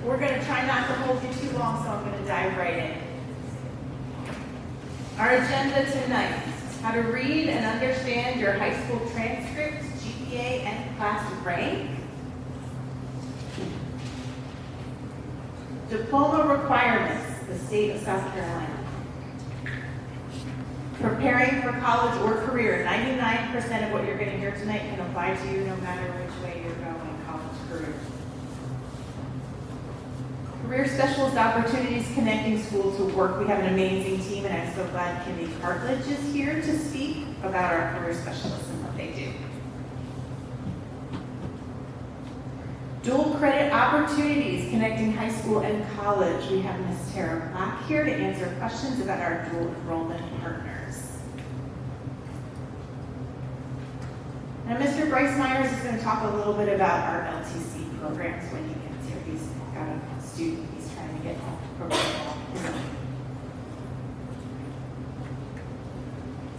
We're going to try not to hold you too long, so I'm going to dive right in. Our agenda tonight: how to read and understand your high school transcript, GPA, and class rank. Diploma requirements, the state of South Carolina. Preparing for college or career. 99% of what you're going to hear tonight can apply to you no matter which way you're going, college, career. Career specialist opportunities, connecting school to work. We have an amazing team, and I'm so glad Kimmy Cartledge is here to speak about our career specialists and what they do. Dual credit opportunities, connecting high school and college. We have Ms. Tara Black here to answer questions about our dual enrollment partners. Now, Mr. Bryce Myers is going to talk a little bit about our LTC programs when he gets here. He's got a student he's trying to get program.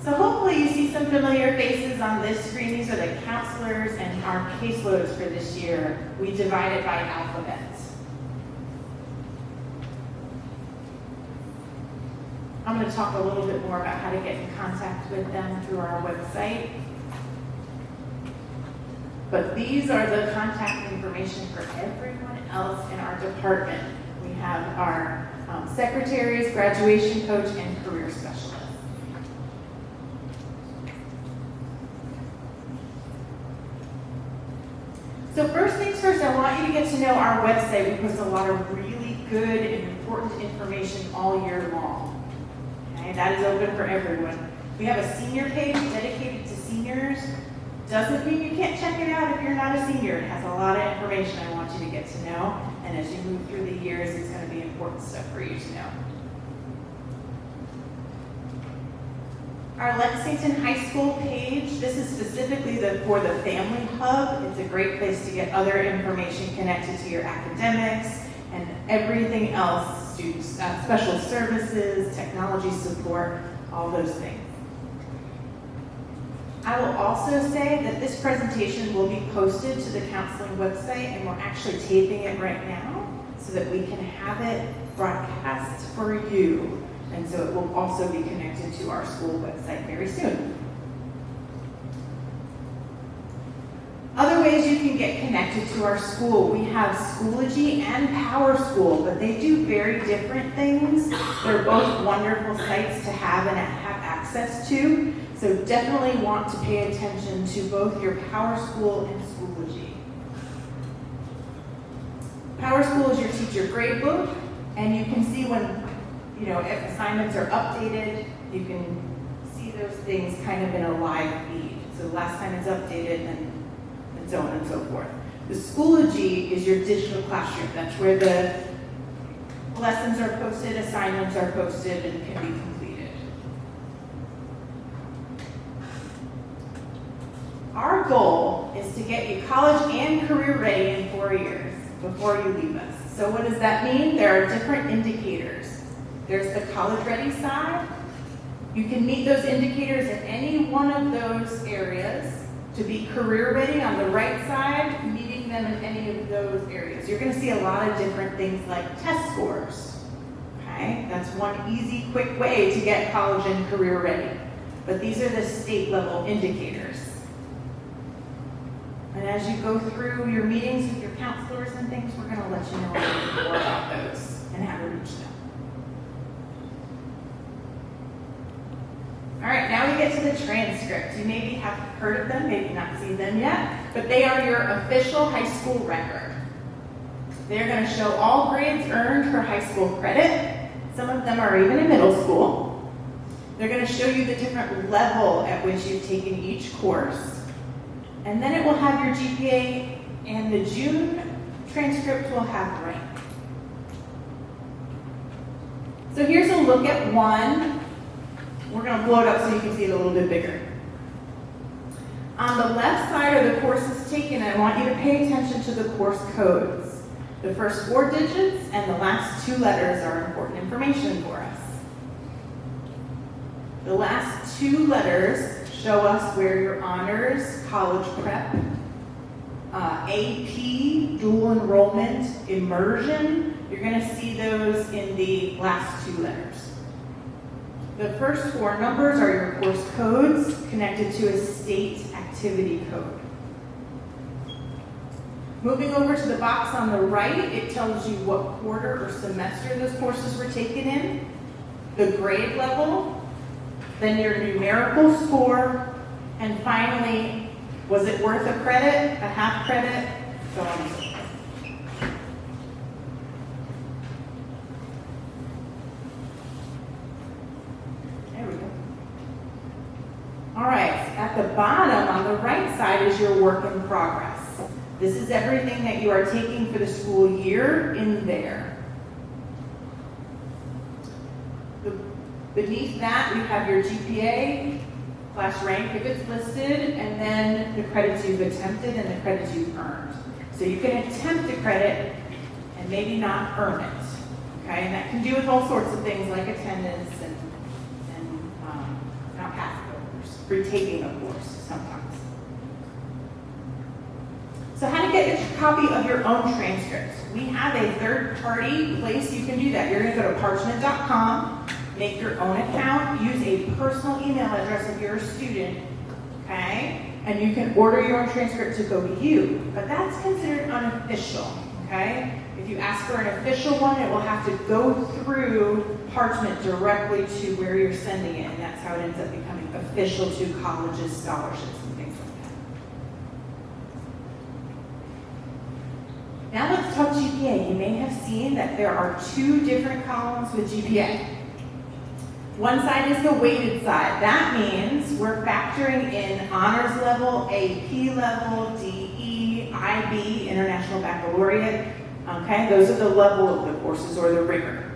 So hopefully you see some familiar faces on this screen. These are the counselors and our caseloads for this year. We divide it by alphabet. I'm going to talk a little bit more about how to get in contact with them through our website. But these are the contact information for everyone else in our department. We have our secretaries, graduation coach, and career specialists. So first things first, I want you to get to know our website. We post a lot of really good and important information all year long. Okay, that is open for everyone. We have a senior page dedicated to seniors. Doesn't mean you can't check it out if you're not a senior. It has a lot of information I want you to get to know. And as you move through the years, it's going to be important stuff for you to know. Our Lexington High School page, this is specifically for the Family Hub. It's a great place to get other information connected to your academics and everything else, students, special services, technology support, all those things. I will also say that this presentation will be posted to the counseling website, and we're actually taping it right now so that we can have it broadcast for you. And so it will also be connected to our school website very soon. Other ways you can get connected to our school. We have Schoology and Power School, but they do very different things. They're both wonderful sites to have and have access to. So definitely want to pay attention to both your Power School and Schoology. Power School is your teacher grade book, and you can see when if assignments are updated, you can see those things kind of in a live feed. So last time it's updated and so on and so forth. The Schoology is your digital classroom. That's where the lessons are posted, assignments are posted, and can be completed. Our goal is to get you college and career ready in 4 years before you leave us. So what does that mean? There are different indicators. There's the college ready side. You can meet those indicators in any one of those areas. To be career ready on the right side, meeting them in any of those areas. You're going to see a lot of different things like test scores. Okay, that's one easy, quick way to get college and career ready. But these are the state level indicators. And as you go through your meetings with your counselors and things, we're going to let you know a little bit more about those and how to reach them. All right, now we get to the transcripts. You maybe have heard of them, maybe not seen them yet, but they are your official high school record. They're going to show all grades earned for high school credit. Some of them are even in middle school. They're going to show you the different level at which you've taken each course. And then it will have your GPA, and the June transcript will have rank. So here's a look at one. We're going to blow it up so you can see it a little bit bigger. On the left side are the courses taken. I want you to pay attention to the course codes. The first 4 digits and the last 2 letters are important information for us. The last 2 letters show us where your honors, college prep, AP, dual enrollment, immersion. You're going to see those in the last 2 letters. The first 4 numbers are your course codes connected to a state activity code. Moving over to the box on the right, it tells you what quarter or semester those courses were taken in, the grade level, then your numerical score, and finally, was it worth a credit, a half credit, so on and so forth. There we go. All right, at the bottom on the right side is your work in progress. This is everything that you are taking for the school year in there. Beneath that, you have your GPA, class rank if it's listed, and then the credits you've attempted and the credits you've earned. So you can attempt a credit and maybe not earn it. Okay, and that can do with all sorts of things like attendance and not passing a course, retaking a course sometimes. So how to get a copy of your own transcripts? We have a third-party place you can do that. You're going to go to parchment.com, make your own account, use a personal email address of your student, okay? And you can order your own transcript to go to you. But that's considered unofficial, okay? If you ask for an official one, it will have to go through Parchment directly to where you're sending it, and that's how it ends up becoming official to colleges, scholarships, and things like that. Now let's talk GPA. You may have seen that there are 2 different columns with GPA. One side is the weighted side. That means we're factoring in honors level, AP level, DE, IB, International Baccalaureate. Okay, those are the level of the courses or the rigor.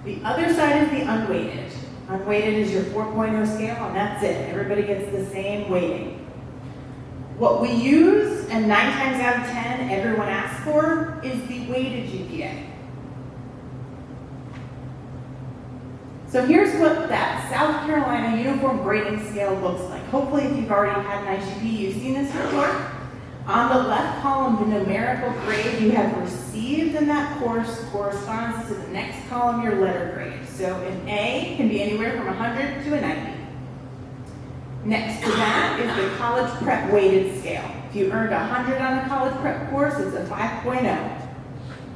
The other side is the unweighted. Unweighted is your 4.0 scale, and that's it. Everybody gets the same weighting. What we use, and 9 times out of 10 everyone asks for, is the weighted GPA. So here's what that South Carolina Uniform Grading Scale looks like. Hopefully if you've already had an IGP, you've seen this before. On the left column, the numerical grade you have received in that course corresponds to the next column, your letter grade. So an A can be anywhere from 100 to a 90. Next to that is the college prep weighted scale. If you earned 100 on a college prep course, it's a 5.0.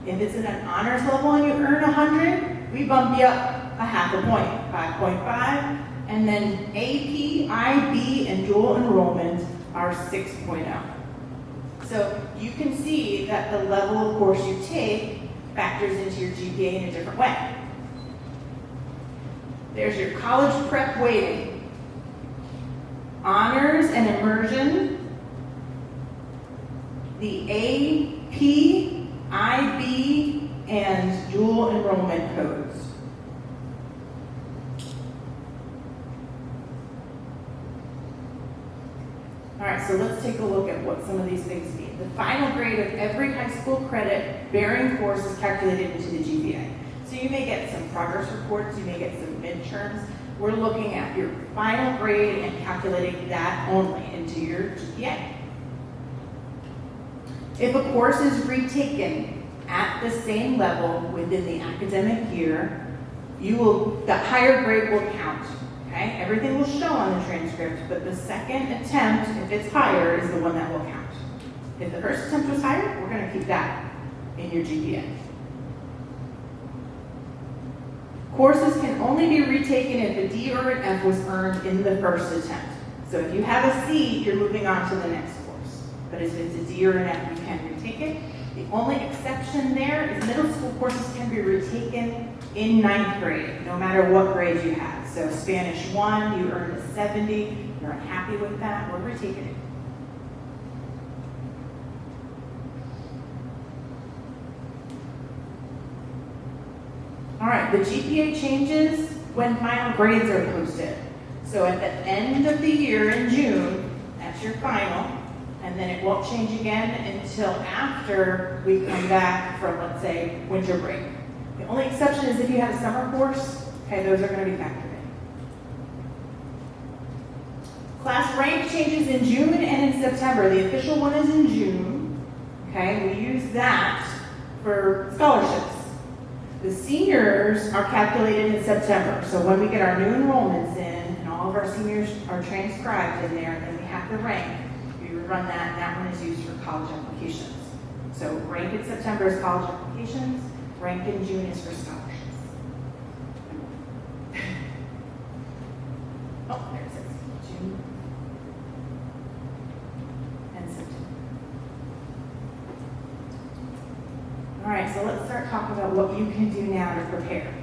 If it's at an honors level and you earn 100, we bump you up a half a point, 5.5. And then AP, IB, and dual enrollment are 6.0. So you can see that the level of course you take factors into your GPA in a different way. There's your college prep weighting. Honors and immersion, the AP, IB, and dual enrollment codes. All right, so let's take a look at what some of these things mean. The final grade of every high school credit bearing course is calculated into the GPA. So you may get some progress reports, you may get some midterms. We're looking at your final grade and calculating that only into your GPA. If a course is retaken at the same level within the academic year, the higher grade will count. Okay? Everything will show on the transcript, but the second attempt, if it's higher, is the one that will count. If the first attempt was higher, we're going to keep that in your GPA. Courses can only be retaken if a D or an F was earned in the first attempt. So if you have a C, you're moving on to the next course. But if it's a D or an F, you can retake it. The only exception there is middle school courses can be retaken in 9th grade, no matter what grade you have. So Spanish 1, you earned a 70, you're unhappy with that, we're retaking it. All right, the GPA changes when final grades are posted. So at the end of the year in June, that's your final, and then it won't change again until after we come back from, let's say, winter break. The only exception is if you have a summer course, okay, those are going to be factored in. Class rank changes in June and in September. The official one is in June. Okay, we use that for scholarships. The seniors are calculated in September. So when we get our new enrollments in and all of our seniors are transcribed in there, then we have the rank. We would run that, and that one is used for college applications. So rank in September is college applications, rank in June is for scholarships. Oh, there it says June and September. All right, so let's start talking about what you can do now to prepare.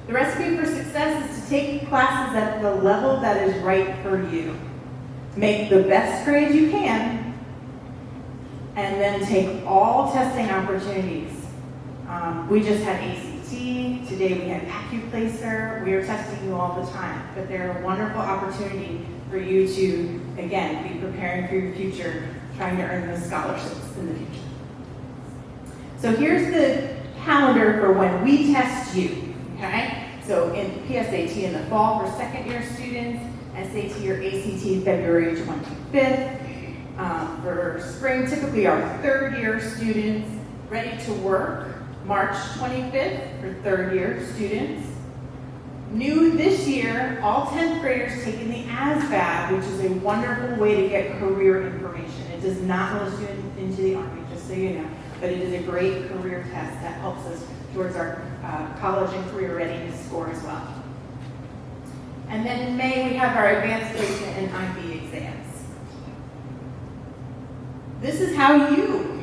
The recipe for success is to take classes at the level that is right for you. Make the best grades you can, and then take all testing opportunities. We just had ACT, today we had AccuPlacer, we are testing you all the time, but they're a wonderful opportunity for you to, again, be preparing for your future, trying to earn those scholarships in the future. So here's the calendar for when we test you, okay? So in PSAT in the fall for second-year students, SAT or ACT February 25th. For spring, typically our third-year students. Ready to work, March 25th for third-year students. New this year, all 10th graders taking the ASVAB, which is a wonderful way to get career information. It does not enlist you into the Army, just so you know, but it is a great career test that helps us towards our college and career readiness score as well. And then in May, we have our advanced placement and IB exams. This is how you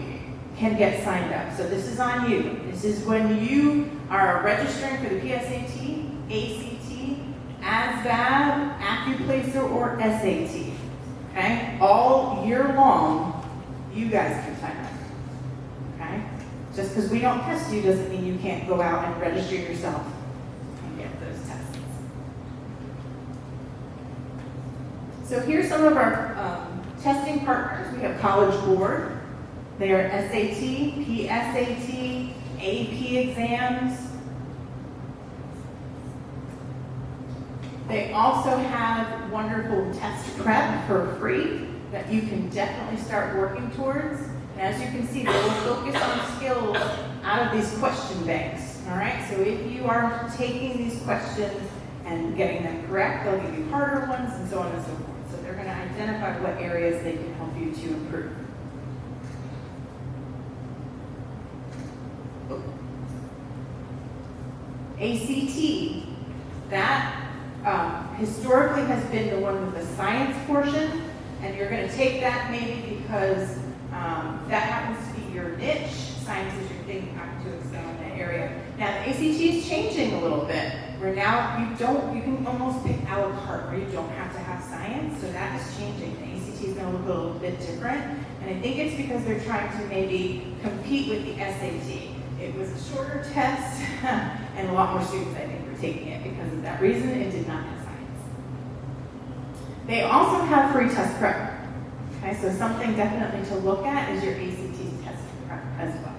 can get signed up. So this is on you. This is when you are registering for the PSAT, ACT, ASVAB, AccuPlacer, or SAT. Okay? All year long, you guys can sign up. Okay? Just because we don't test you doesn't mean you can't go out and register yourself and get those tests. So here's some of our testing partners. We have College Board. They are SAT, PSAT, AP exams. They also have wonderful test prep for free that you can definitely start working towards. And as you can see, they will focus on skills out of these question banks. All right, so if you are taking these questions and getting them correct, they'll give you harder ones and so on and so forth. So they're going to identify what areas they can help you to improve. ACT, that historically has been the one with the science portion, and you're going to take that maybe because that happens to be your niche. Science is your thing, you have to excel in that area. Now the ACT is changing a little bit, where now you can almost pick a la carte, where you don't have to have science, so that is changing. The ACT is going to look a little bit different, and I think it's because they're trying to maybe compete with the SAT. It was a shorter test, and a lot more students, I think, were taking it because of that reason. It did not have science. They also have free test prep. Okay, so something definitely to look at is your ACT test prep as well.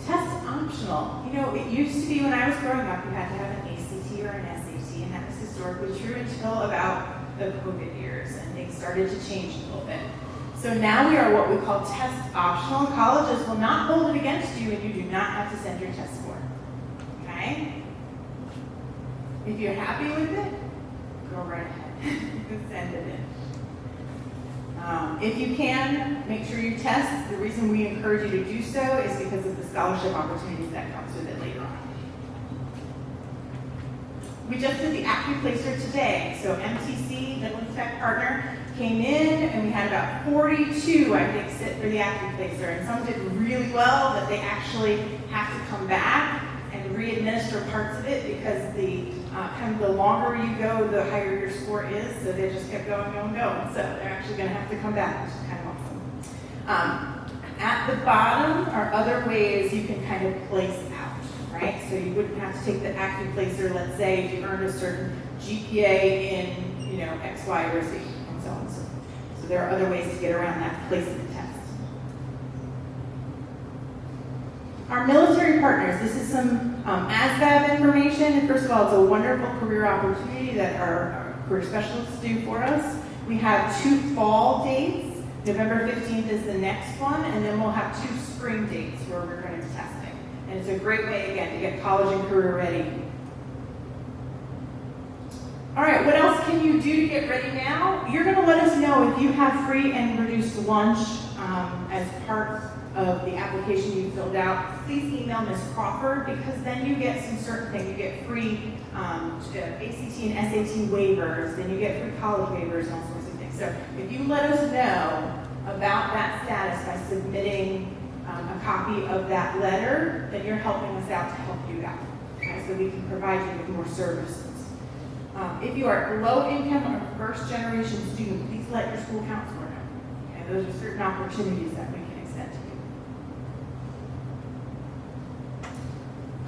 Test optional. You know, it used to be when I was growing up, you had to have an ACT or an SAT, and that was historically true until about the COVID years, and things started to change a little bit. So now we are what we call test optional. Colleges will not hold it against you, and you do not have to send your test score. Okay? If you're happy with it, go right ahead and send it in. If you can, make sure you test. The reason we encourage you to do so is because of the scholarship opportunities that comes with it later on. We just did the AccuPlacer today. So MTC, Midlands Tech partner, came in and we had about 42, I think, sit for the AccuPlacer. And some did really well that they actually have to come back and re-administer parts of it because the the longer you go, the higher your score is. So they just kept going. So they're actually going to have to come back, which is kind of awesome. At the bottom are other ways you can kind of place out, right? So you wouldn't have to take the AccuPlacer, let's say, if you earned a certain GPA in, X, Y, or Z, and so on and so forth. So there are other ways to get around that placement test. Our military partners, this is some ASVAB information. First of all, it's a wonderful career opportunity that our career specialists do for us. We have 2 fall dates November 15th is the next one, and then we'll have 2 spring dates where we're going to be testing. And it's a great way, again, to get college and career ready. All right, what else can you do to get ready now? You're going to let us know if you have free and reduced lunch as part of the application you filled out. Please email Ms. Crawford, because then you get some certain things. You get free ACT and SAT waivers, then you get free college waivers and all sorts of things. So if you let us know about that status by submitting a copy of that letter, then you're helping us out to help you out, okay? So we can provide you with more services. If you are low income or first generation student, please let your school counselor know. Okay? Those are certain opportunities that we can extend to you.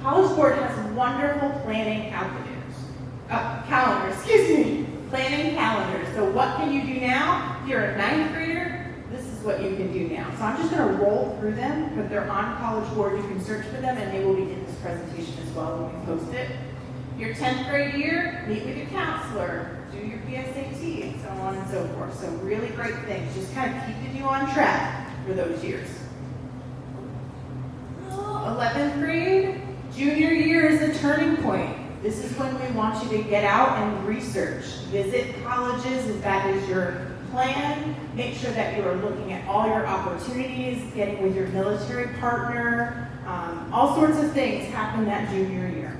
College Board has wonderful planning planning calendars. So what can you do now? If you're a 9th grader, this is what you can do now. So I'm just going to roll through them, but they're on College Board. You can search for them, and they will be in this presentation as well when we post it. Your 10th grade year, meet with your counselor, do your PSAT, and so on and so forth. So really great things, just kind of keeping you on track for those years. 11th grade, junior year is a turning point. This is when we want you to get out and research. Visit colleges if that is your plan. Make sure that you are looking at all your opportunities, getting with your military partner. All sorts of things happen that junior year.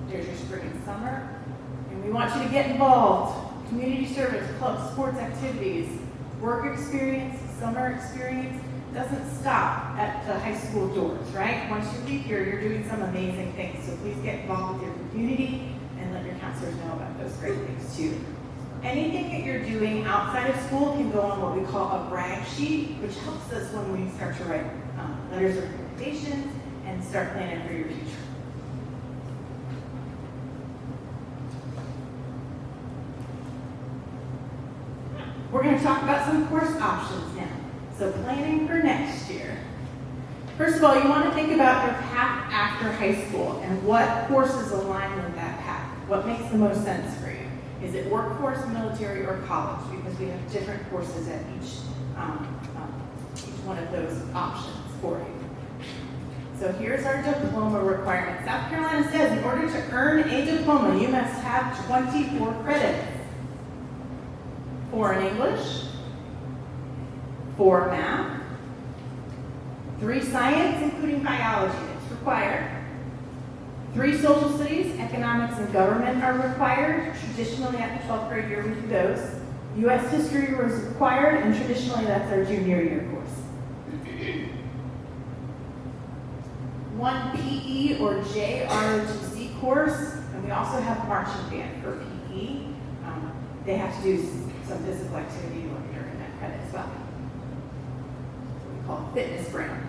There's your spring and summer. And we want you to get involved. Community service, clubs, sports activities, work experience, summer experience. Doesn't stop at the high school doors, right? Once you leave here, you're doing some amazing things. So please get involved with your community and let your counselors know about those great things too. Anything that you're doing outside of school can go on what we call a brag sheet, which helps us when we start to write letters of recommendations and start planning for your future. We're going to talk about some course options now. So planning for next year. First of all, you want to think about your path after high school and what courses align with that path. What makes the most sense for you? Is it workforce, military, or college? Because we have different courses at each one of those options for you. So here's our diploma requirement. South Carolina says in order to earn a diploma, you must have 24 credits. 4 in English, 4 math, 3 science, including biology, that's required. 3 social studies, economics, and government are required. Traditionally, at the 12th grade year, we do those. U.S. history was required, and traditionally, that's our junior year course. 1 PE or JROTC course, and we also have marching band for PE. They have to do some physical activity when you're in that credit as well. What we call fitness brand.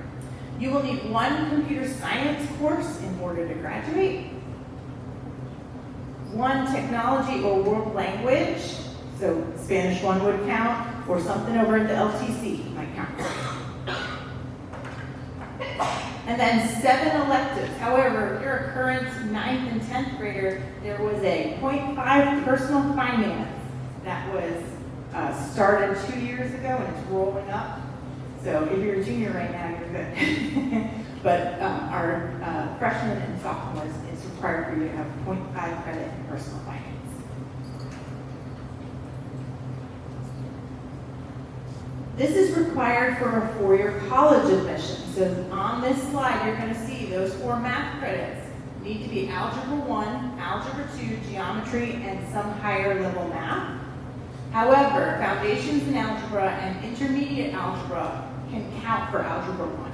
You will need 1 computer science course in order to graduate. 1 technology or world language, so Spanish 1 would count, or something over at the LTC might count. And then 7 electives. However, if you're a current 9th and 10th grader, there was a 0.5 personal finance that was started 2 years ago, and it's rolling up. So if you're a junior right now, you're good. But our freshmen and sophomores, it's required for you to have 0.5 credit in personal finance. This is required for a 4-year college admission. So on this slide, you're going to see those 4 math credits need to be Algebra 1, Algebra 2, Geometry, and some higher level math. However, Foundations in Algebra and Intermediate Algebra can count for Algebra 1.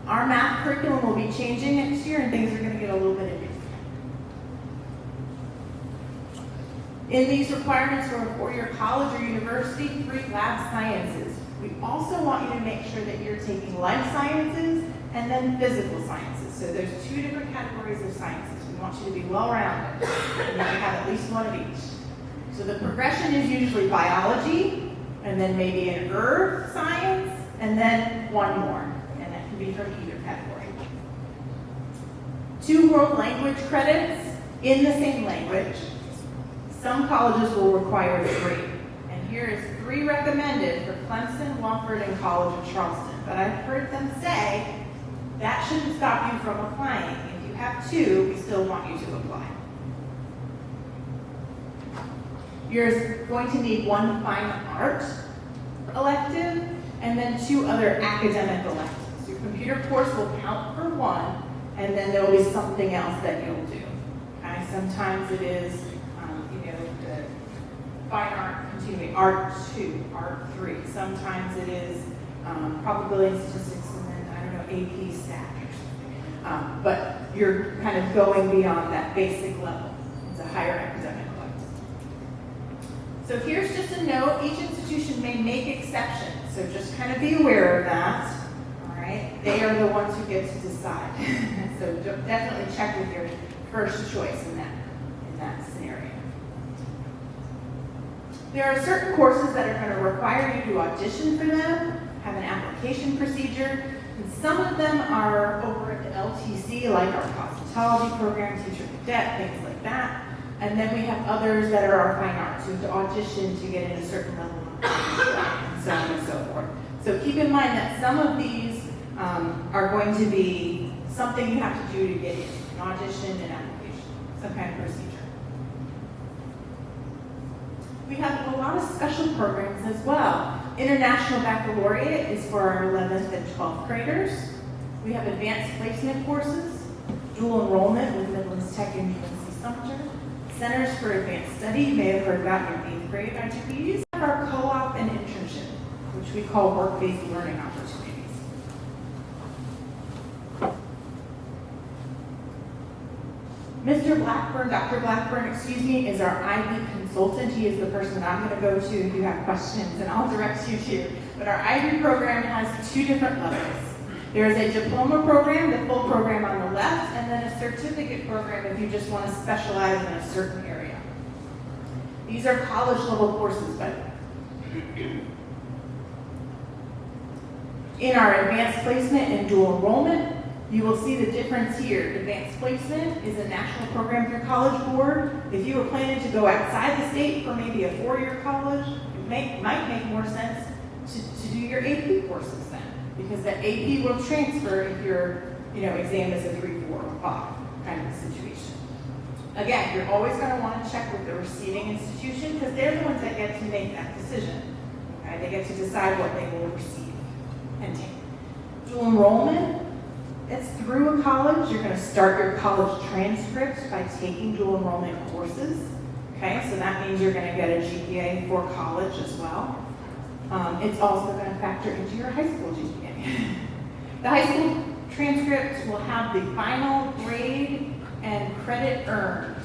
Our math curriculum will be changing next year, and things are going to get a little bit easier. In these requirements for a 4-year college or university, 3 lab sciences. We also want you to make sure that you're taking life sciences and then physical sciences. So there's 2 different categories of sciences. We want you to be well-rounded, and you have at least 1 of each. So the progression is usually biology, and then maybe an earth science, and then 1 more. And that can be from either category. 2 world language credits in the same language. Some colleges will require 3. And here is 3 recommended for Clemson, Wofford, and College of Charleston. But I've heard them say that shouldn't stop you from applying. If you have 2, we still want you to apply. You're going to need 1 fine art elective and then 2 other academic electives. Your computer course will count for 1, and then there will be something else that you'll do. Okay? Sometimes it is, the fine art continuing, art 2, art 3. Sometimes it is probability and statistics, and then, AP stat or something. But you're kind of going beyond that basic level. It's a higher academic elective. So here's just a note. Each institution may make exceptions. So just kind of be aware of that. All right? They are the ones who get to decide. So definitely check with your first choice in that scenario. There are certain courses that are going to require you to audition for them, have an application procedure, and some of them are over at the LTC, like our cosmetology program, teacher cadet, things like that. And then we have others that are our fine arts. You have to audition to get in a certain level of and so on and so forth. So keep in mind that some of these are going to be something you have to do to get in, an audition, an application, some kind of procedure. We have a lot of special programs as well. International Baccalaureate is for our 11th and 12th graders. We have advanced placement courses, dual enrollment with Midlands Tech and UNC Sumter, Centers for Advanced Study, you may have heard about your 8th grade IGPs, our co-op and internship, which we call work-based learning opportunities. Mr. Blackburn, Dr. Blackburn, is our IB consultant. He is the person that I'm going to go to if you have questions, and I'll direct you to. But our IB program has 2 different levels. There is a diploma program, the full program on the left, and then a certificate program if you just want to specialize in a certain area. These are college-level courses, but in our advanced placement and dual enrollment, you will see the difference here. Advanced placement is a national program through College Board. If you were planning to go outside the state for maybe a 4-year college, it might make more sense to do your AP courses then, because the AP will transfer if your exam is a 3, 4, or 5 kind of situation. Again, you're always going to want to check with the receiving institution because they're the ones that get to make that decision. Okay? They get to decide what they will receive and take. Dual enrollment, it's through a college. You're going to start your college transcript by taking dual enrollment courses. Okay, so that means you're going to get a GPA for college as well. It's also going to factor into your high school GPA. The high school transcript will have the final grade and credit earned.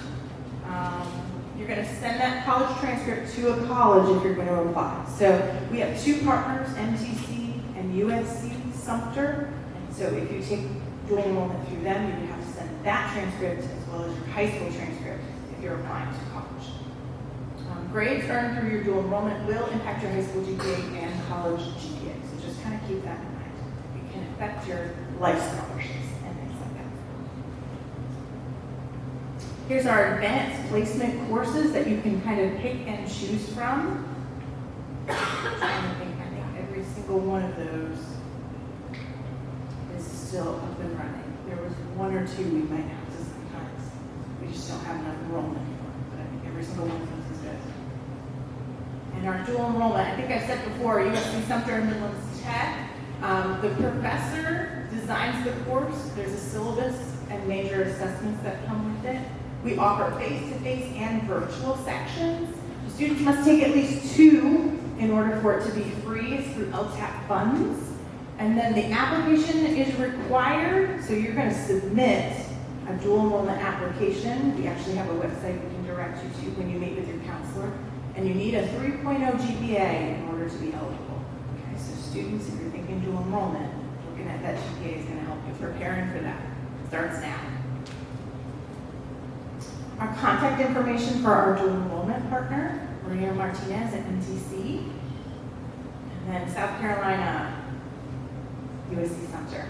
You're going to send that college transcript to a college if you're going to apply. So we have 2 partners, MTC and USC Sumter. And so if you take dual enrollment through them, you would have to send that transcript as well as your high school transcript if you're applying to college. Grades earned through your dual enrollment will impact your high school GPA and college GPA. So just kind of keep that in mind. It can affect your life scholarships and things like that. Here's our advanced placement courses that you can kind of pick and choose from. I think every single one of those is still up and running. There was 1 or 2 we might have to sometimes. We just don't have enough enrollment for, but I think every single one of those is good. And our dual enrollment, I think I said before, USC Sumter and Midlands Tech, the professor designs the course. There's a syllabus and major assessments that come with it. We offer face-to-face and virtual sections. The students must take at least 2 in order for it to be free. It's through LTAP funds. And then the application is required, so you're going to submit a dual enrollment application. We actually have a website we can direct you to when you meet with your counselor. And you need a 3.0 GPA in order to be eligible. Okay, so students, if you're thinking dual enrollment, looking at that GPA is going to help you preparing for that. It starts now. Our contact information for our dual enrollment partner, Maria Martinez at MTC. And then South Carolina, USC Sumter.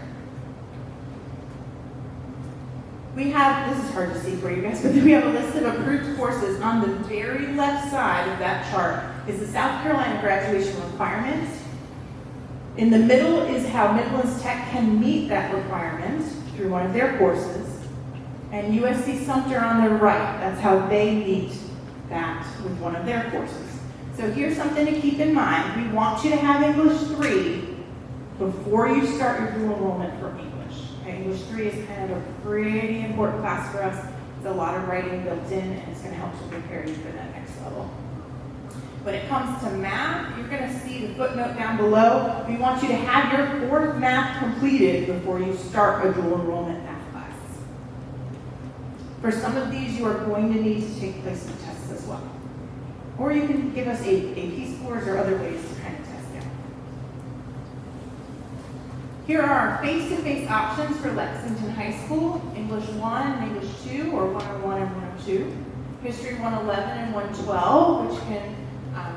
We have, this is hard to see for you guys, but we have a list of approved courses. On the very left side of that chart is the South Carolina graduation requirement. In the middle is how Midlands Tech can meet that requirement through one of their courses. And USC Sumter on the right, that's how they meet that with one of their courses. So here's something to keep in mind. We want you to have English 3 before you start your dual enrollment for English. Okay, English 3 is kind of a pretty important class for us. It's a lot of writing built in, and it's going to help to prepare you for that next level. When it comes to math, you're going to see the footnote down below. We want you to have your 4th math completed before you start a dual enrollment math class. For some of these, you are going to need to take placement tests as well. Or you can give us AP scores or other ways to kind of test it. Here are our face-to-face options for Lexington High School: English 1 and English 2, or 101 and 102. History 111 and 112, which can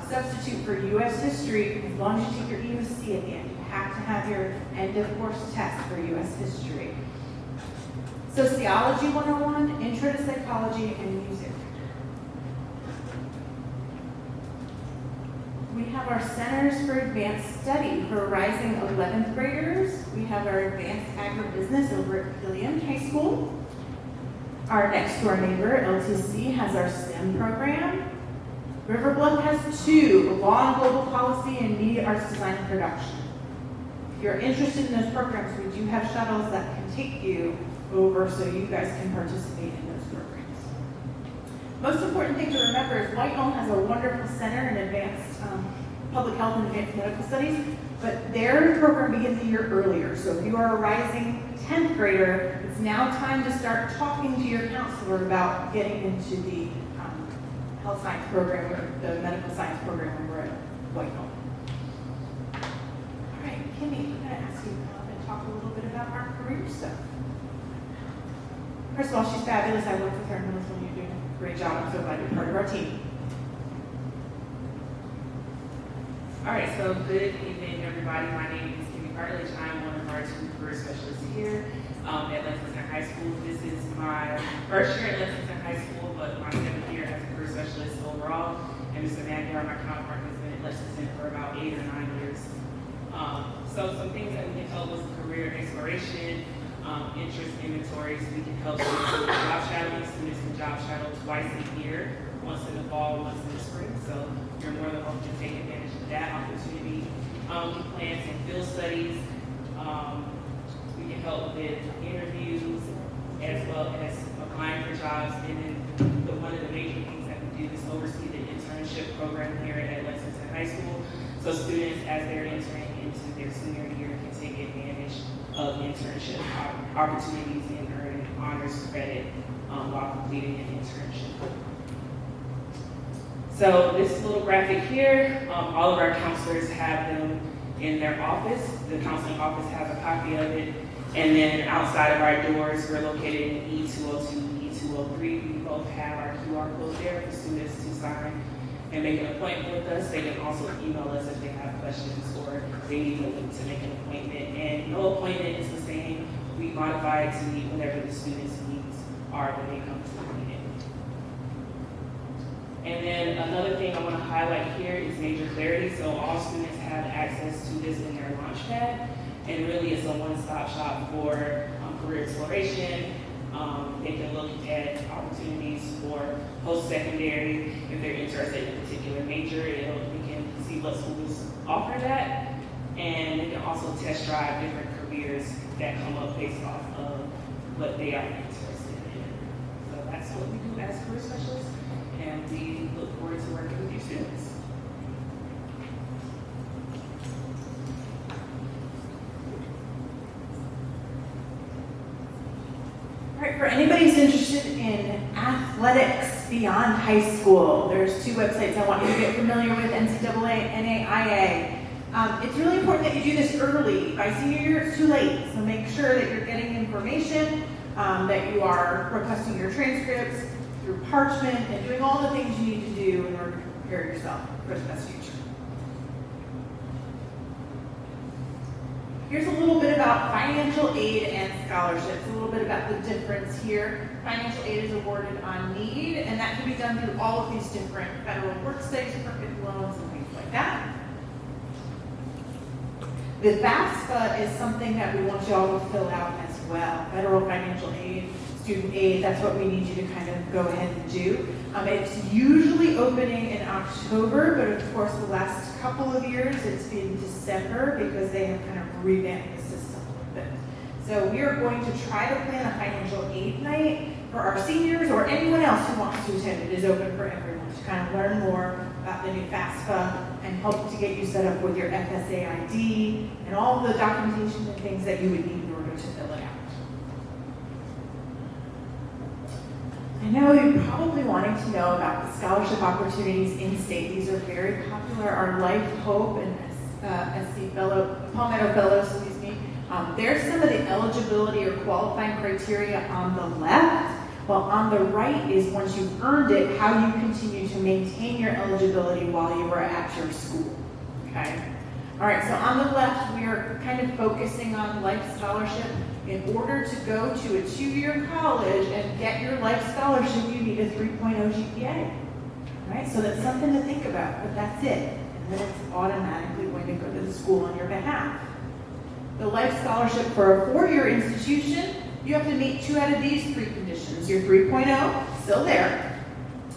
substitute for U.S. history as long as you take your EOC at the end. You have to have your end of course test for U.S. history. Sociology 101, Intro to Psychology, and Music. We have our Centers for Advanced Study for rising 11th graders. We have our Advanced Agribusiness over at Gilliam High School. Our next door neighbor, LTC, has our STEM program. River Bluff has 2, Law and Global Policy and Media Arts Design and Production. If you're interested in those programs, we do have shuttles that can take you over so you guys can participate in those programs. Most important thing to remember is White Home has a wonderful center in advanced public health and advanced medical studies, but their program begins a year earlier. So if you are a rising 10th grader, it's now time to start talking to your counselor about getting into the health science program or the medical science program over at White Home. All right, Kimmy, I'm going to ask you to come up and talk a little bit about our career stuff. First of all, she's fabulous. I worked with her in middle school. You're doing a great job. I'm so glad you're part of our team. All right, so good evening, everybody. My name is Kimmy Cartledge. I'm one of our 2 career specialists here at Lexington High School. This is my first year at Lexington High School, but my 7th year as a career specialist overall. And Mr. Magyar, my counterpart, has been at Lexington for about 8 or 9 years. So some things that we can help with career exploration, interest inventories. We can help students with job shadowing. Students can job shadow twice a year, once in the fall, once in the spring. So you're more than welcome to take advantage of that opportunity. We plan some field studies. We can help with interviews as well as applying for jobs. And then one of the major things that we do is oversee the internship program here at Lexington High School. So students, as they're entering into their senior year, can take advantage of internship opportunities and earn honors credit while completing an internship. So this little graphic here, all of our counselors have them in their office. The counseling office has a copy of it. And then outside of our doors, we're located in E202, E203. We both have our QR code there for students to sign and make an appointment with us. They can also email us if they have questions or they need a link to make an appointment. And no appointment is the same. We modify it to meet whatever the students' needs are when they come to the meeting. And then another thing I want to highlight here is major clarity. So all students have access to this in their Launchpad. And really it's a one-stop shop for career exploration. They can look at opportunities for post-secondary. If they're interested in a particular major, we can see what schools offer that. And they can also test drive different careers that come up based off of what they are interested in. So that's what we do as career specialists. And we look forward to working with you students. All right, for anybody who's interested in athletics beyond high school, there's 2 websites I want you to get familiar with, NCAA, NAIA. It's really important that you do this early. By senior year, it's too late. So make sure that you're getting information, that you are requesting your transcripts through Parchment, and doing all the things you need to do in order to prepare yourself for the best future. Here's a little bit about about financial aid and scholarships, a little bit about the difference here. Financial aid is awarded on need, and that can be done through all of these different federal work studies, perfect loans, and things like that. The FAFSA is something that we want you all to fill out as well. Federal financial aid, student aid, that's what we need you to kind of go ahead and do. It's usually opening in October, but of course the last couple of years it's been December because they have kind of revamped the system a little bit. So we are going to try to plan a financial aid night for our seniors or anyone else who wants to attend. It is open for everyone to kind of learn more about the new FAFSA and help to get you set up with your FSA ID and all the documentation and things that you would need in order to fill it out. I know you're probably wanting to know about the scholarship opportunities in state. These are very popular. Our Life, Hope, and SC Fellow, Palmetto Fellows, there's some of the eligibility or qualifying criteria on the left, while on the right is once you've earned it, how you continue to maintain your eligibility while you are at your school, okay? All right, so on the left, we are kind of focusing on life scholarship. In order to go to a 2-year college and get your life scholarship, you need a 3.0 GPA, all right? So that's something to think about, but that's it. And then it's automatically going to go to the school on your behalf. The life scholarship for a 4-year institution, you have to meet 2 out of these 3 conditions. Your 3.0, still there,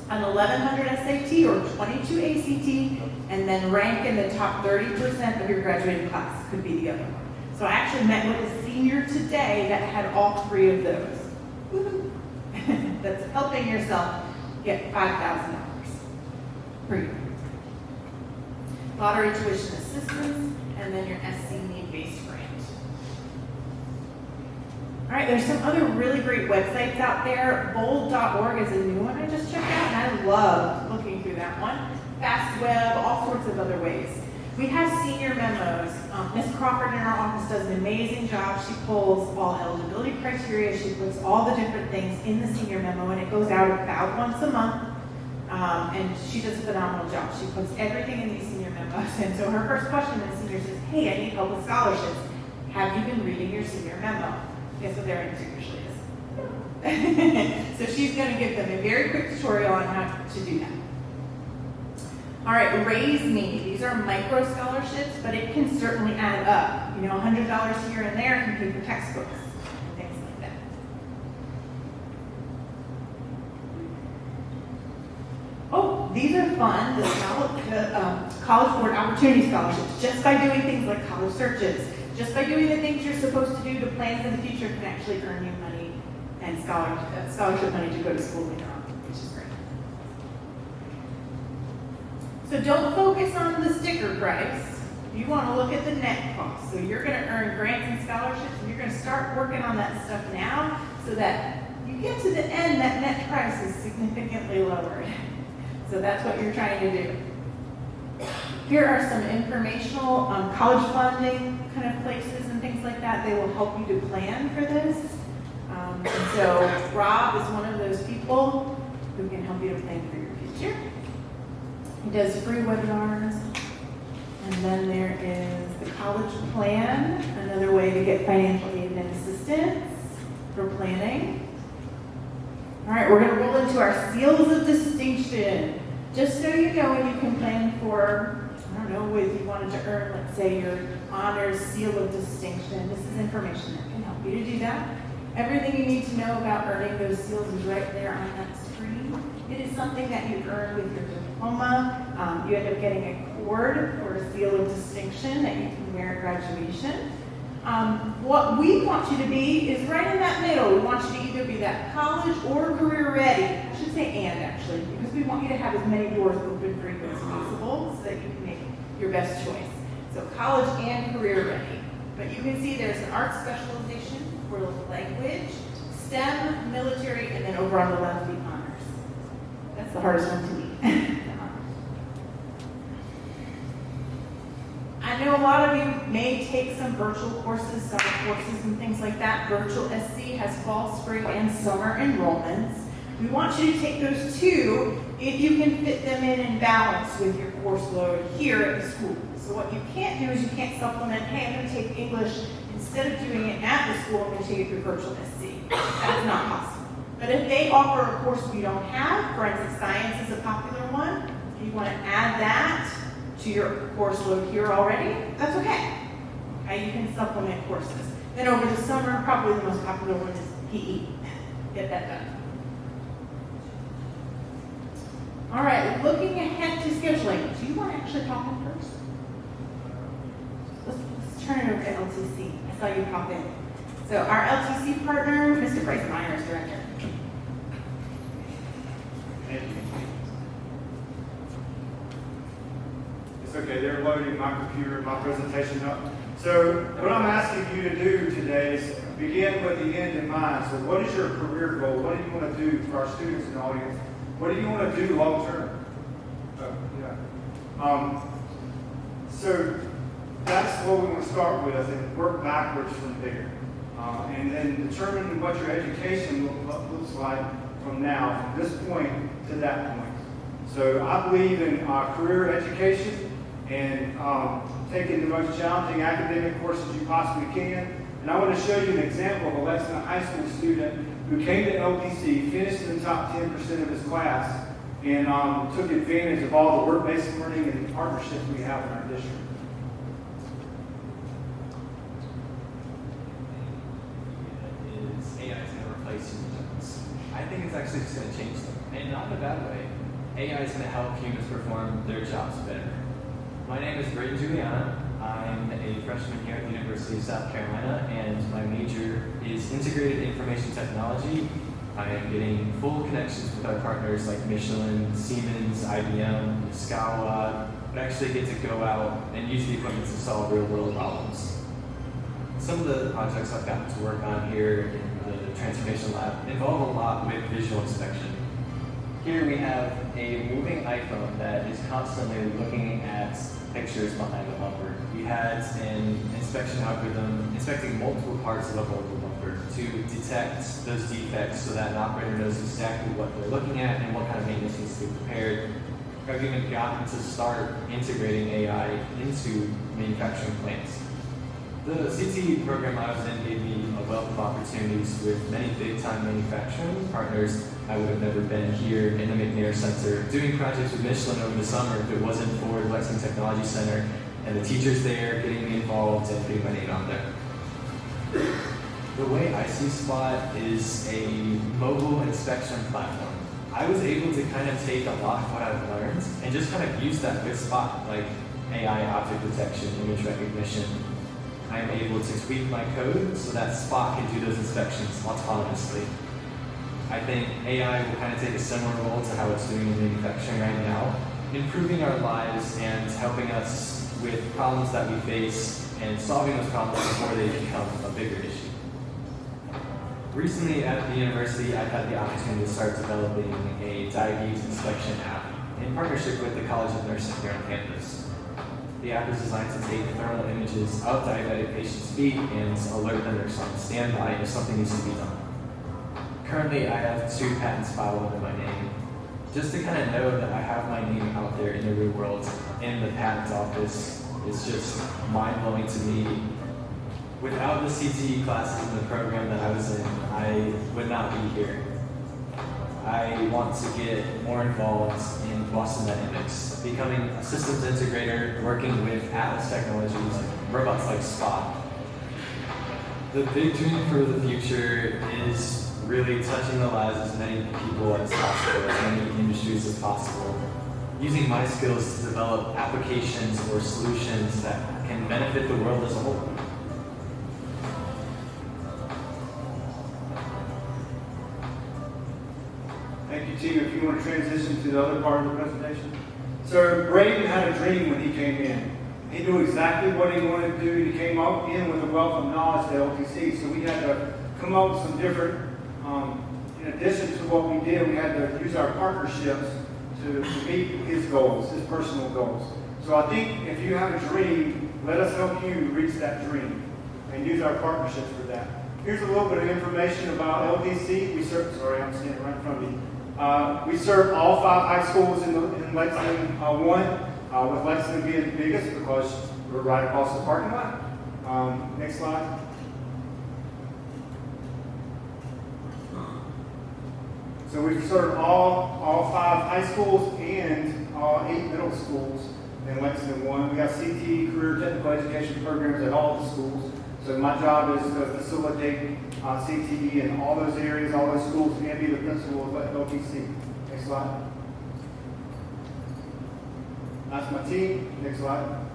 an 1100 SAT or 22 ACT, and then rank in the top 30% of your graduating class could be the other one. So I actually met with a senior today that had all 3 of those. Woo-hoo. That's helping yourself get $5,000 per year. Lottery tuition assistance, and then your SC need-based grant. All right, there's some other really great websites out there. Bold.org is a new one I just checked out, and I love looking through that one. FastWeb, all sorts of other ways. We have senior memos. Ms. Crawford in our office does an amazing job. She pulls all eligibility criteria. She puts all the different things in the senior memo, and it goes out about once a month. And she does a phenomenal job. She puts everything in these senior memos. And so her first question to the senior says, hey, I need help with scholarships. Have you been reading your senior memo? Guess what their answer usually is? So she's going to give them a very quick tutorial on how to do that. All right, Raise Me. These are micro scholarships, but it can certainly add up. You know, $100 here and there can pay for textbooks and things like that. Oh, these are fun. The College Board Opportunity Scholarships. Just by doing things like college searches, just by doing the things you're supposed to do to plan for the future can actually earn you money and scholarship money to go to school later on, which is great. So don't focus on the sticker price. You want to look at the net cost. So you're going to earn grants and scholarships, and you're going to start working on that stuff now so that you get to the end, that net price is significantly lowered. So that's what you're trying to do. Here are some informational college funding kind of places and things like that. They will help you to plan for this. And so Rob is one of those people who can help you to plan for your future. He does free webinars. And then there is the college plan, another way to get financial aid and assistance for planning. All right, we're going to roll into our seals of distinction. Just so you know, you can plan for, I don't know, if you wanted to earn, let's say, your honors seal of distinction. This is information that can help you to do that. Everything you need to know about earning those seals is right there on that screen. It is something that you earn with your diploma. You end up getting a cord or a seal of distinction that you can wear at graduation. What we want you to be is right in that middle. We want you to either be that college or career ready. I should say and, actually, because we want you to have as many doors open for you as possible so that you can make your best choice. So college and career ready. But you can see there's an art specialization for language, STEM, military, and then over on the left, the honors. That's the hardest one to meet. I know a lot of you may take some virtual courses, summer courses, and things like that. Virtual SC has fall, spring, and summer enrollments. We want you to take those too if you can fit them in and balance with your course load here at the school. So what you can't do is you can't supplement, hey, I'm going to take English, instead of doing it at the school, I'm going to take it through virtual SC. That's not possible. But if they offer a course we don't have, forensic science is a popular one, and you want to add that to your course load here already, that's okay. Okay, you can supplement courses. Then over the summer, probably the most popular one is PE. Get that done. All right, looking ahead to scheduling. Do you want to actually talk in person? Let's turn it over to LTC. I saw you pop in. So our LTC partner, Mr. Bryce Myers, director. Thank you. It's okay, they're loading my computer, my presentation up. So what I'm asking you to do today is begin with the end in mind. So what is your career goal? What do you want to do for our students and audience? What do you want to do long term? So that's what we want to start with and work backwards from there. And then determine what your education looks like from now, from this point to that point. So I believe in career education and taking the most challenging academic courses you possibly can. And I want to show you an example of a Lexington High School student who came to LPC, finished in the top 10% of his class, and took advantage of all the work-based learning and partnerships we have in our district. AI is going to replace humans. I think it's actually just going to change them, and not in a bad way. AI is going to help humans perform their jobs better. My name is Braden Juliana. I'm a freshman here at the University of South Carolina, and my major is integrated information technology. I am getting full connections with our partners like Michelin, Siemens, IBM, Scala, but actually get to go out and use the equipment to solve real-world problems. Some of the projects I've gotten to work on here in the Transformation Lab involve a lot with visual inspection. Here we have a moving iPhone that is constantly looking at pictures behind the bumper. We had an inspection algorithm inspecting multiple parts of a mobile bumper to detect those defects so that an operator knows exactly what they're looking at and what kind of maintenance needs to be prepared. I've even gotten to start integrating AI into manufacturing plants. The CTE program I was in gave me a wealth of opportunities with many big-time manufacturing partners. I would have never been here in the McNair Center doing projects with Michelin over the summer if it wasn't for the Lexington Technology Center and the teachers there getting me involved and putting my name out there. The way I see Spot is a mobile inspection platform. I was able to kind of take a lot of what I've learned and just kind of use that with Spot, like AI object detection, image recognition. I am able to tweak my code so that Spot can do those inspections autonomously. I think AI will kind of take a similar role to how it's doing in manufacturing right now, improving our lives and helping us with problems that we face and solving those problems before they become a bigger issue. Recently at the university, I've had the opportunity to start developing a diabetes inspection app in partnership with the College of Nursing here on campus. The app is designed to take thermal images of diabetic patients' feet and alert the nurse on standby if something needs to be done. Currently, I have 2 patents filed under my name. Just to kind of know that I have my name out there in the real world, in the patent office, is just mind-blowing to me. Without the CTE classes in the program that I was in, I would not be here. I want to get more involved in Boston Dynamics, becoming a systems integrator, working with Atlas technologies, robots like Spot. The big dream for the future is really touching the lives of as many people as possible, as many industries as possible, using my skills to develop applications or solutions that can benefit the world as a whole. Thank you, team. If you want to transition to the other part of the presentation. So Braden had a dream when he came in. He knew exactly what he wanted to do. He came up in with a wealth of knowledge to LTC. So we had to come up with some different, in addition to what we did, we had to use our partnerships to meet his goals, his personal goals. So I think if you have a dream, let us help you reach that dream and use our partnerships for that. Here's a little bit of information about LTC. We serve, sorry, I'm standing right in front of you. We serve all 5 high schools in Lexington 1. with Lexington being the biggest because we're right across the parking lot. Next slide. So we've served all 5 high schools and all 8 middle schools in Lexington 1. We have CTE, career technical education programs at all the schools. So my job is to facilitate CTE in all those areas, all those schools, and be the principal of LTC. Next slide. That's my team. Next slide.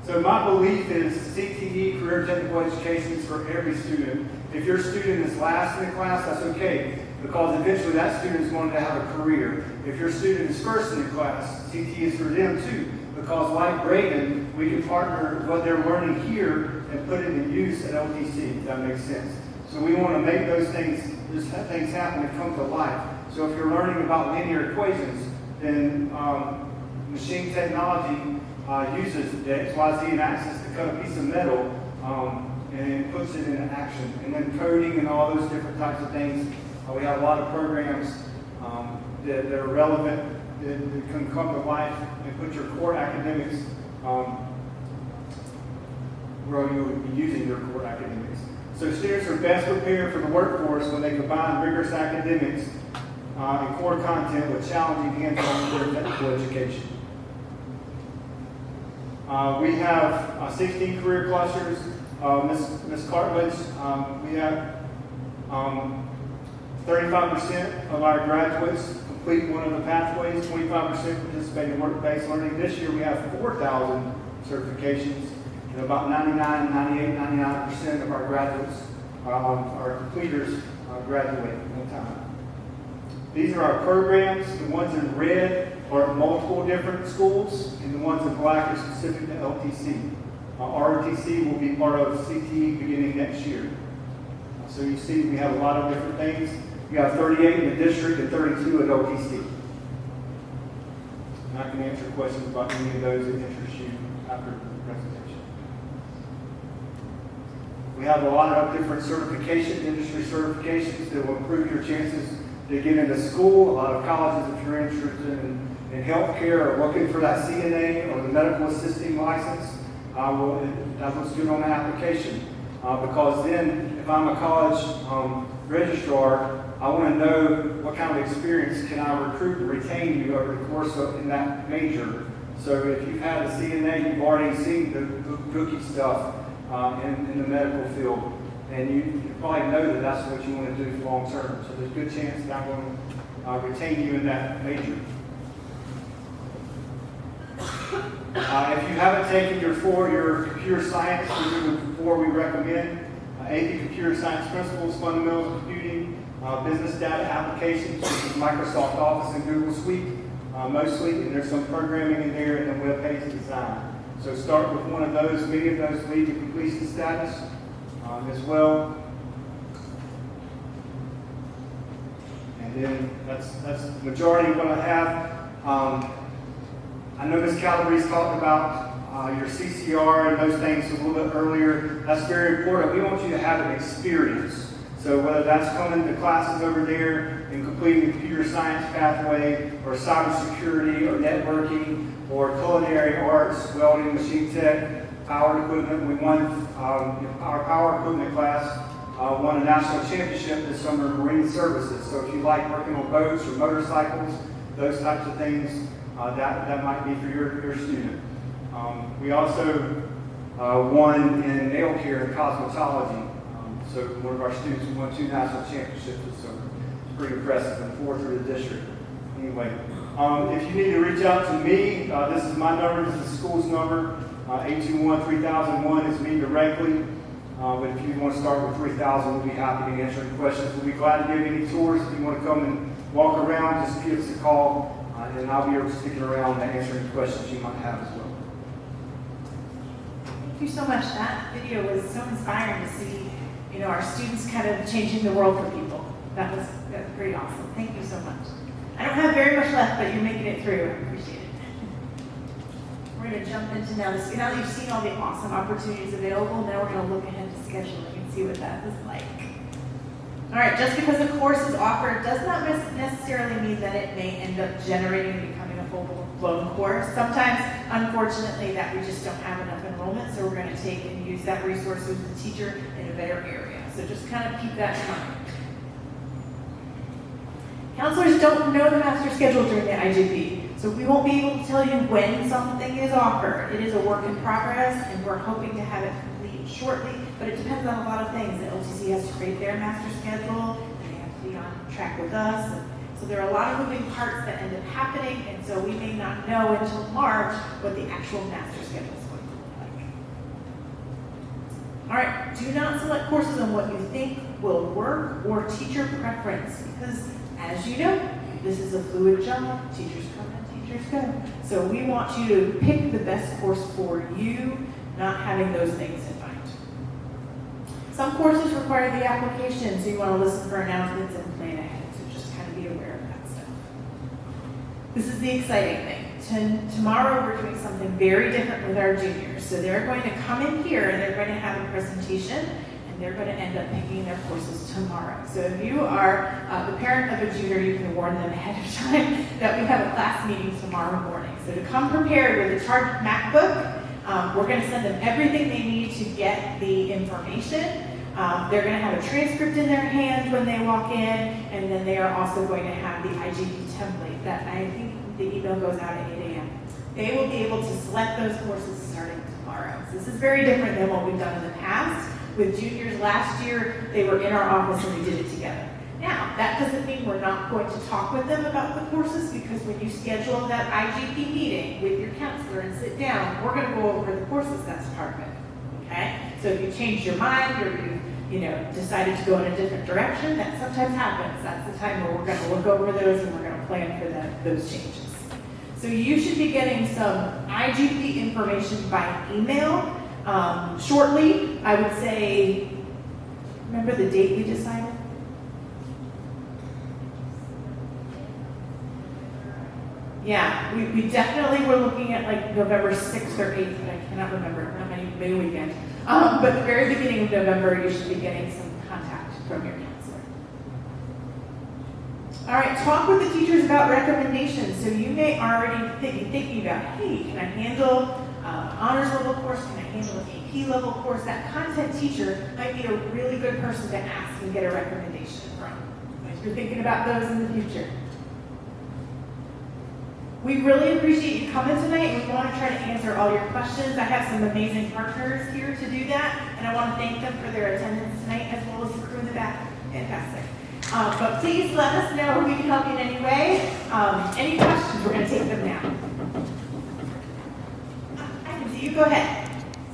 So my belief is CTE, career technical education, is for every student. If your student is last in the class, that's okay, because eventually that student is going to have a career. If your student is first in the class, CTE is for them too, because like Braden, we can partner what they're learning here and put it in use at LTC, if that makes sense. So we want to make those things happen and come to life. So if you're learning about linear equations, then machine technology uses the XYZ and axis to cut a piece of metal and puts it into action. And then coding and all those different types of things. We have a lot of programs that are relevant, that can come to life and put your core academics where you would be using your core academics. So students are best prepared for the workforce when they combine rigorous academics and core content with challenging hands-on technical education. We have 16 career clusters. Ms. Cartledge, we have 35% of our graduates complete one of the pathways, 25% participate in work-based learning. This year we have 4,000 certifications, and about 99% of our graduates, our completers, graduate one time. These are our programs. The ones in red are multiple different schools, and the ones in black are specific to LTC. ROTC will be part of CTE beginning next year. So you see we have a lot of different things. We have 38 in the district and 32 at LTC. And I can answer questions about any of those that interest you after the presentation. We have a lot of different certifications, industry certifications that will improve your chances to get into school. A lot of colleges, if you're interested in healthcare or looking for that CNA or the medical assisting license, that looks good on the application. Because then, if I'm a college registrar, I want to know what kind of experience can I recruit and retain you over the course of in that major. So if you've had a CNA, you've already seen the cookie stuff in the medical field, and you probably know that that's what you want to do long term. So there's a good chance that I'm going to retain you in that major. If you haven't taken your computer science, we recommend AP Computer Science Principles, Fundamentals of Computing, Business Data Applications, which is Microsoft Office and Google Suite mostly, and there's some programming in there and then web page design. So start with one of those. Many of those lead to completion status as well. And then that's the majority of what I have. I know Ms. Calabrese talked about your CCR and those things a little bit earlier. That's very important. We want you to have an experience. So whether that's coming to classes over there and completing the computer science pathway, or cybersecurity, or networking, or culinary arts, welding, machine tech, power equipment. We won our power equipment class won a national championship this summer in marine services. So if you like working on boats or motorcycles, those types of things, that might be for your student. We also won in nail care and cosmetology. So one of our students won 2 national championships this summer. It's pretty impressive, and 4 through the district. Anyway, if you need to reach out to me, this is my number, this is the school's number. 821-3001 is me directly. But if you want to start with 3000, we'll be happy to answer any questions. We'll be glad to give any tours. If you want to come and walk around, just give us a call. And I'll be sticking around to answer any questions you might have as well. Thank you so much. That video was so inspiring to see, our students kind of changing the world for people. That's pretty awesome. Thank you so much. I don't have very much left, but you're making it through. I appreciate it. We're going to jump into now that you've seen all the awesome opportunities available, now we're going to look ahead to scheduling and see what that is like. All right, just because a course is offered does not necessarily mean that it may end up generating and becoming lone course. Sometimes, unfortunately, that we just don't have enough enrollment, so we're going to take and use that resource with the teacher in a better area. So just kind of keep that in mind. Counselors don't know the master schedule during the IGP, so we won't be able to tell you when something is offered. It is a work in progress, and we're hoping to have it complete shortly, but it depends on a lot of things. The LTC has to create their master schedule, and they have to be on track with us. So there are a lot of moving parts that end up happening, and so we may not know until March what the actual master schedule is going to look like. All right, do not select courses on what you think will work or teacher preference, because as you know, this is a fluid job. Teachers come and teachers go. So we want you to pick the best course for you, not having those things in mind. Some courses require the application, so you want to listen for announcements and plan ahead. So just kind of be aware of that stuff. This is the exciting thing. Tomorrow we're doing something very different with our juniors. So they're going to come in here and they're going to have a presentation, and they're going to end up picking their courses tomorrow. So if you are the parent of a junior, you can warn them ahead of time that we have a class meeting tomorrow morning. So to come prepared with a charged MacBook, we're going to send them everything they need to get the information. They're going to have a transcript in their hand when they walk in, and then they are also going to have the IGP template that I think the email goes out at 8 a.m. They will be able to select those courses starting tomorrow. So this is very different than what we've done in the past. With juniors last year, they were in our office and we did it together. Now, that doesn't mean we're not going to talk with them about the courses, because when you schedule that IGP meeting with your counselor and sit down, we're going to go over the courses. That's part of it. Okay? So if you changed your mind or you decided to go in a different direction, that sometimes happens. That's the time where we're going to look over those and we're going to plan for those changes. So you should be getting some IGP information by email shortly. I would say, remember the date we decided? Yeah, we definitely were looking at like November 6th or 8th, but I cannot remember. Not many weekend. But the very beginning of November, you should be getting some contact from your counselor. All right, talk with the teachers about recommendations. So you may already be thinking about, hey, can I handle honors level course? Can I handle an AP level course? That content teacher might be a really good person to ask and get a recommendation from. If you're thinking about those in the future. We really appreciate you coming tonight, and we want to try to answer all your questions. I have some amazing partners here to do that, and I want to thank them for their attendance tonight, as well as the crew in the back. Fantastic. But please let us know if we can help you in any way. Any questions, we're going to take them now. I can see you. Go ahead.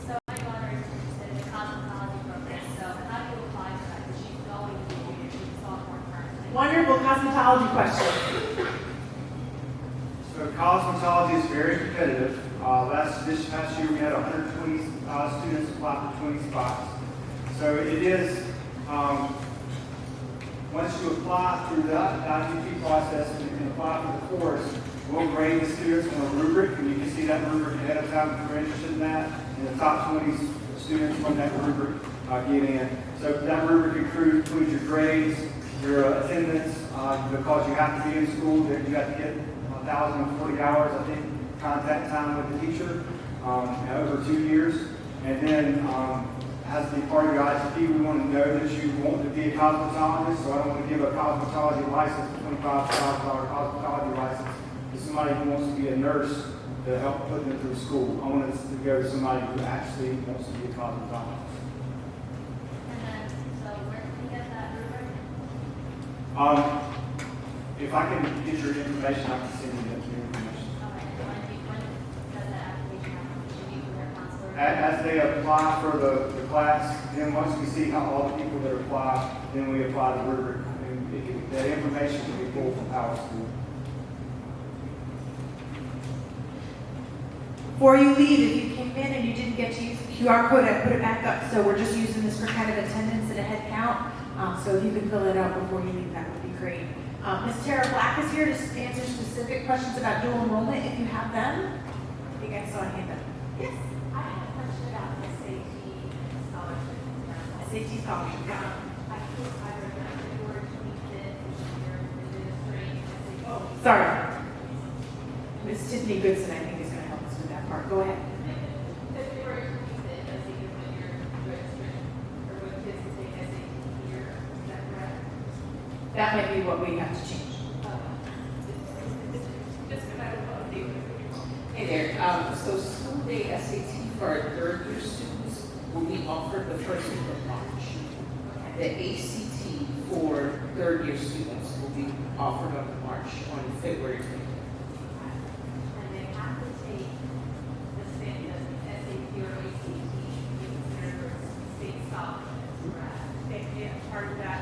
So my daughter is interested in the cosmetology program, so how do you apply for that? Because she's going to junior, she's sophomore currently. Wonderful cosmetology question. So cosmetology is very competitive. This past year we had 120 students apply for 20 spots. So it is, once you apply through the IGP process and apply for the course, we'll grade the students on a rubric, and you can see that rubric ahead of time if you're interested in that. And the top 20 students from that rubric get in. So that rubric includes your grades, your attendance, because you have to be in school, you have to get 1,040 hours, I think, contact time with the teacher over 2 years. And then as the part of your IGP, we want to know that you want to be a cosmetologist, so I don't want to give a cosmetology license, $25,000 cosmetology license, to somebody who wants to be a nurse to help put them through school. I want us to go to somebody who actually wants to be a cosmetologist. And then, so where can we get that rubric? If I can get your information, I can send you that information. Okay, when does that application happen? Should you meet with their counselor? As they apply for the class, then once we see how all the people that apply, then we apply the rubric. And that information can be pulled from Power School. Before you leave, if you came in and you didn't get to use the QR code, I put it back up. So we're just using this for kind of attendance and a head count. So if you can fill it out before you leave, that would be great. Ms. Tara Black is here to answer specific questions about dual enrollment if you have them. I think I saw a hand up. Yes. I have a question about the SAT scholarship. SAT scholarship, yeah. I think I read February 25th, this year, the three SAT. Sorry. Ms. Tiffany Goodson, I think, is going to help us with that part. Go ahead. February 25th, I think is when you're registering, or when kids can take SAT here, is that correct? That might be what we have to change. Just because I would love to. Hey there, so school day SAT for our third year students will be offered the first week of March. The ACT for third year students will be offered on February 20th. And they have to take the same, the SAT or ACT, should be considered state scholarships, correct? Yeah, part of that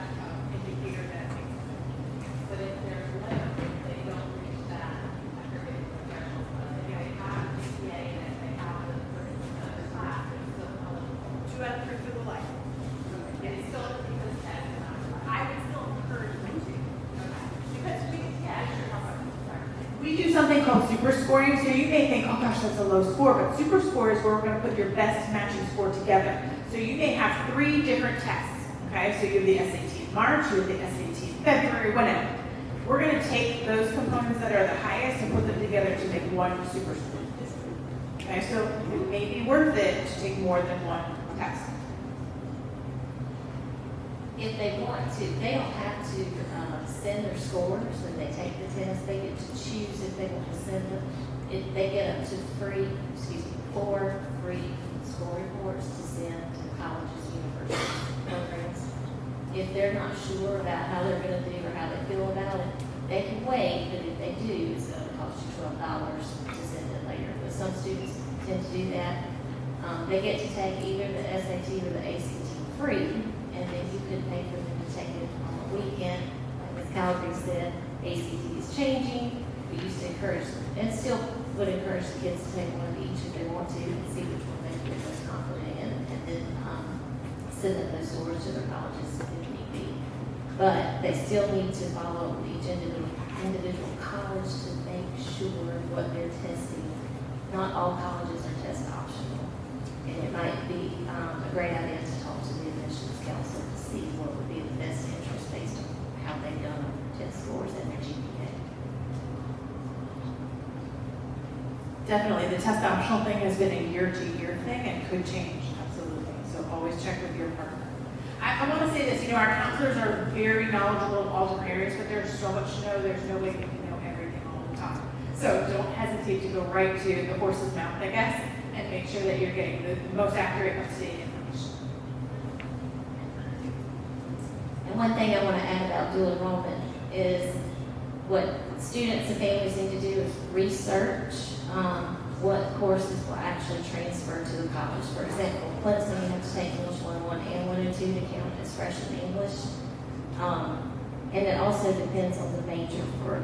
indicator that makes sense. But if they're left, if they don't reach that, after getting the threshold, if they have GPA and if they have the first of the class, they're still eligible. 2 out of 3 for the life. And it's still a because test, and not a I would still encourage them to. Because yeah, sure, how about, sorry. we do something called super scoring, so you may think, oh gosh, that's a low score, but super score is where we're going to put your best matching score together. So you may have 3 different tests, okay? So you have the SAT in March, you have the SAT in February, whatever. We're going to take those components that are the highest and put them together to make one super score. Okay, so it may be worth it to take more than one test. If they want to, they don't have to send their scores when they take the test. They get to choose if they want to send them. If they get up to 4 free score reports to send to colleges, universities, programs. If they're not sure about how they're going to do or how they feel about it, they can wait, but if they do, it's going to cost you $12 to send it later. But some students tend to do that. They get to take either the SAT or the ACT free, and then you could pay for them to take it on the weekend. Like Ms. Calgary said, ACT is changing. We used to encourage them, and still would encourage the kids to take one of each if they want to, and see which one they feel most confident in, and then send them those scores to their colleges if need be. But they still need to follow each individual college to make sure what they're testing. Not all colleges are test optional, and it might be a great idea to talk to the admissions council to see what would be in the best interest based on how they've done on their test scores and their GPA. Definitely, the test optional thing has been a year-to-year thing and could change, absolutely. So always check with your partner. I want to say this, our counselors are very knowledgeable in all different areas, but there's so much to know, there's no way we can know everything all the time. So don't hesitate to go right to the horse's mouth, I guess, and make sure that you're getting the most accurate, up-to-date information. And one thing I want to add about dual enrollment is what students and families need to do is research what courses will actually transfer to the college. For example, Clemson, you have to take English 101 and 102 to count as freshman English. And it also depends on the major for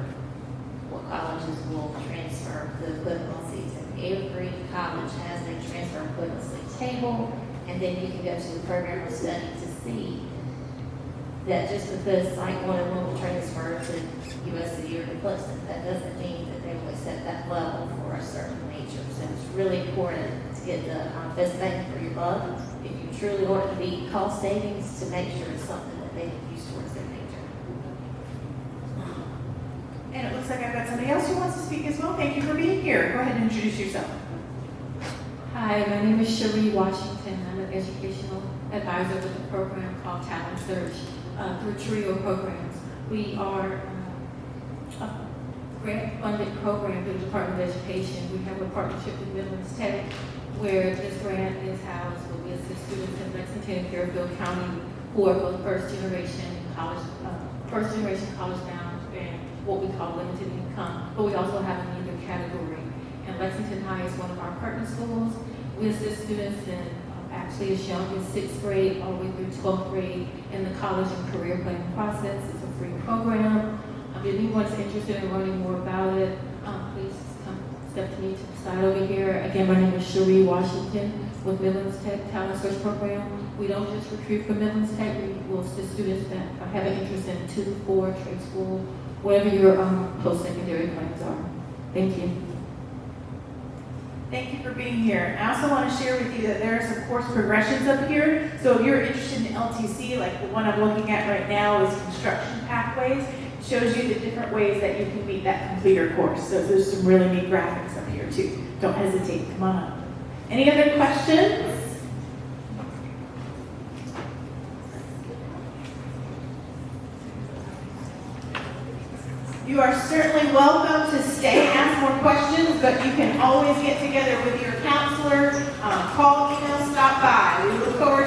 what colleges will transfer the equivalencies. And every college has a transfer equivalency table, and then you can go to the program of study to see that just because Psych 101 will transfer to USC or to Clemson, that doesn't mean that they will accept that level for a certain major. So it's really important to get the best bang for your buck if you truly want to be cost savings, to make sure it's something that they can use towards their major. And it looks like I've got somebody else who wants to speak as well. Thank you for being here. Go ahead and introduce yourself. Hi, my name is Cherie Washington. I'm an educational advisor with a program called Talent Search through TRIO programs. We are a grant-funded program through the Department of Education. We have a partnership with Midlands Tech where this grant is housed where we assist students in Lexington and Fairfield County who are both first-generation college bound and what we call limited income. But we also have an either category. And Lexington High is one of our partner schools. We assist students in actually as young as 6th grade all the way through 12th grade in the college and career planning process. It's a free program. If anyone's interested in learning more about it, please come step to me to the side over here. Again, my name is Cherie Washington with Midlands Tech Talent Search Program. We don't just recruit for Midlands Tech, we will assist students that have an interest in 2, 4, trade school, whatever your post-secondary plans are. Thank you. Thank you for being here. I also want to share with you that there are some course progressions up here. So if you're interested in LTC, like the one I'm looking at right now is construction pathways, shows you the different ways that you can meet that completer course. So there's some really neat graphics up here too. Don't hesitate, come on up. Any other questions? You are certainly welcome to stay and ask more questions, but you can always get together with your counselor, call, email, stop by. We look forward